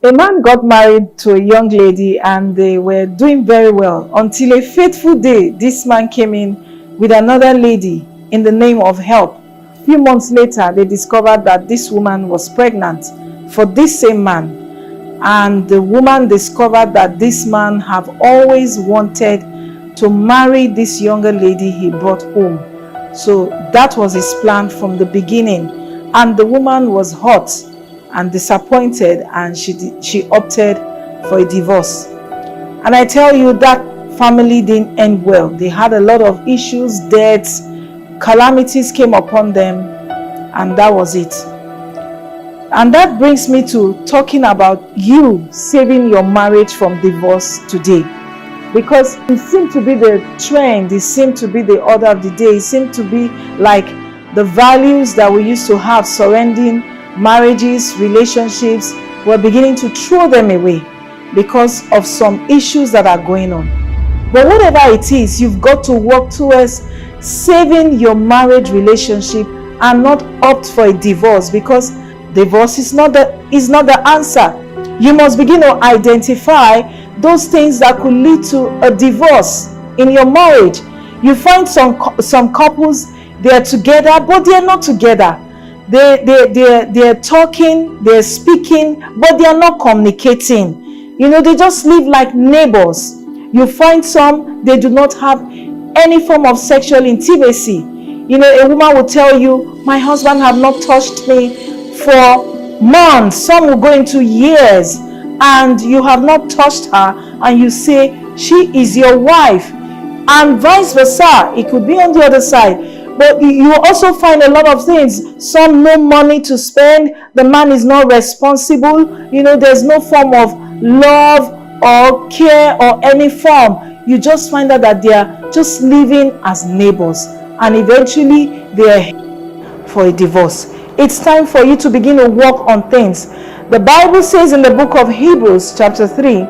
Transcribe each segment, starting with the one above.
A man got married to a young lady and they were doing very well until a fateful day this man came in with another lady in the name of help. A few months later, they discovered that this woman was pregnant for this same man, and the woman discovered that this man have always wanted to marry this younger lady he brought home. So that was his plan from the beginning, and the woman was hurt and disappointed, and she opted for a divorce. And I tell you, that family didn't end well. They had a lot of issues, debts, calamities came upon them, and that was it. And that brings me to talking about you saving your marriage from divorce today, because it seemed to be the trend, it seemed to be the order of the day, it seemed to be like the values that we used to have surrounding marriages, relationships, we're beginning to throw them away because of some issues that are going on. But whatever it is, you've got to work towards saving your marriage relationship and not opt for a divorce, because divorce is not the answer. You must begin to identify those things that could lead to a divorce in your marriage. You find some couples, they are together but they are not together. They're talking, they're speaking, but they are not communicating. They just live like neighbors. You find some, they do not have any form of sexual intimacy. A woman will tell you, my husband have not touched me for months. Some will go into years, and you have not touched her, and you say she is your wife, and vice versa. It could be on the other side. But you also find a lot of things. Some no money to spend. The man is not responsible. There's no form of love or care or any form. You just find out that they are just living as neighbors, and eventually they are for a divorce. It's time for you to begin to work on things. The Bible says in the book of Hebrews chapter 3,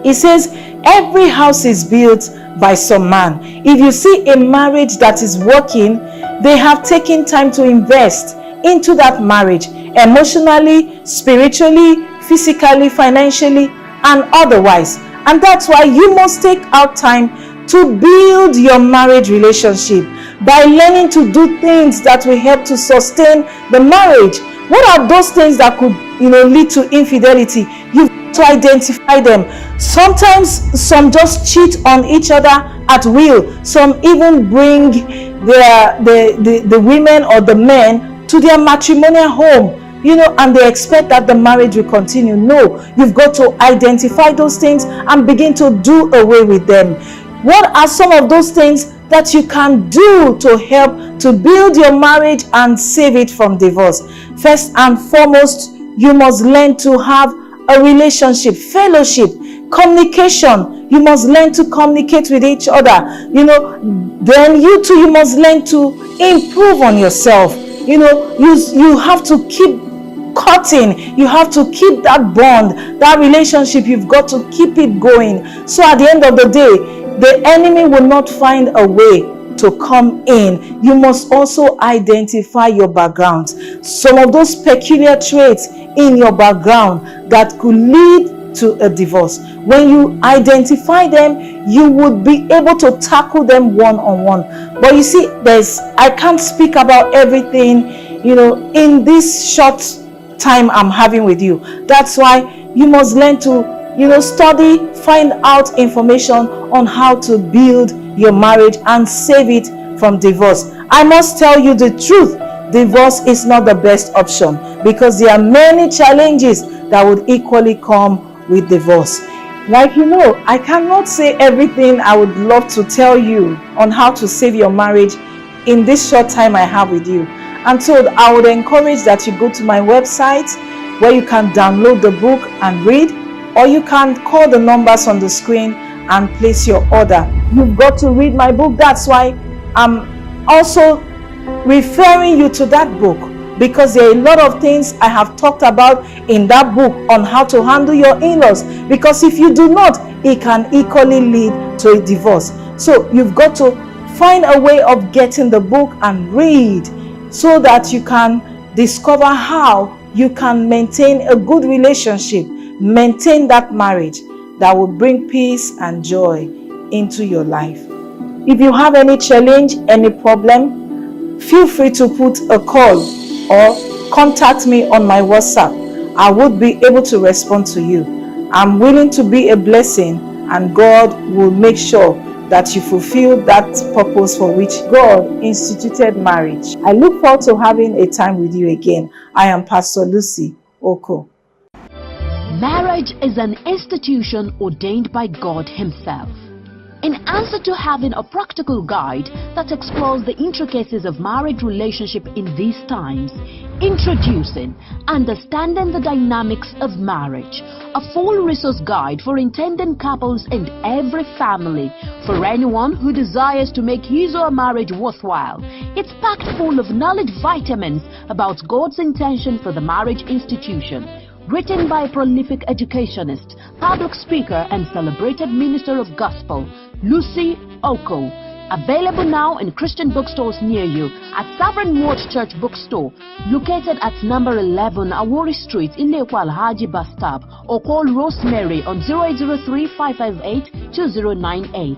it says, every house is built by some man. If you see a marriage that is working, they have taken time to invest into that marriage, emotionally, spiritually, physically, financially, and otherwise. And that's why you must take out time to build your marriage relationship by learning to do things that will help to sustain the marriage. What are those things that could lead to infidelity? You've to identify them. Sometimes some just cheat on each other at will. Some even bring the women or the men to their matrimonial home, and they expect that the marriage will continue. No, you've got to identify those things and begin to do away with them. What are some of those things that you can do to help to build your marriage and save it from divorce? First and foremost, you must learn to have a relationship, fellowship, communication. You must learn to communicate with each other. Then you too, you must learn to improve on yourself. You have to keep cutting. You have to keep that bond, that relationship. You've got to keep it going. So at the end of the day, the enemy will not find a way to come in. You must also identify your background. Some of those peculiar traits in your background that could lead to a divorce. When you identify them, you would be able to tackle them one-on-one. But you see, I can't speak about everything, in this short time I'm having with you. That's why you must learn to study, find out information on how to build your marriage and save it from divorce. I must tell you the truth. Divorce is not the best option, because there are many challenges that would equally come with divorce. I cannot say everything I would love to tell you on how to save your marriage in this short time I have with you. And so I would encourage that you go to my website where you can download the book and read, or you can call the numbers on the screen and place your order. You've got to read my book. That's why I'm also referring you to that book, because there are a lot of things I have talked about in that book on how to handle your in-laws, because if you do not, it can equally lead to a divorce. So you've got to find a way of getting the book and read, so that you can discover how you can maintain a good relationship maintain that marriage that will bring peace and joy into your life. If you have any challenge, any problem, feel free to put a call or contact me on my WhatsApp. I would be able to respond to you. I'm willing to be a blessing, and God will make sure that you fulfill that purpose for which God instituted marriage. I look forward to having a time with you again. I am Pastor Lucy Okoh. Marriage is an institution ordained by God Himself. In answer to having a practical guide that explores the intricacies of marriage relationship in these times, introducing Understanding the Dynamics of Marriage, a full resource guide for intending couples and every family, for anyone who desires to make his or her marriage worthwhile. It's packed full of knowledge vitamins about God's intention for the marriage institution. Written by a prolific educationist, public speaker and celebrated minister of gospel, Lucy Okoh. Available now in Christian bookstores near you at Sovereign Word Church Bookstore, located at number 11 Awori Street in Lekwal Haji Bus Stop, or call Rosemary on 0803 558 2098.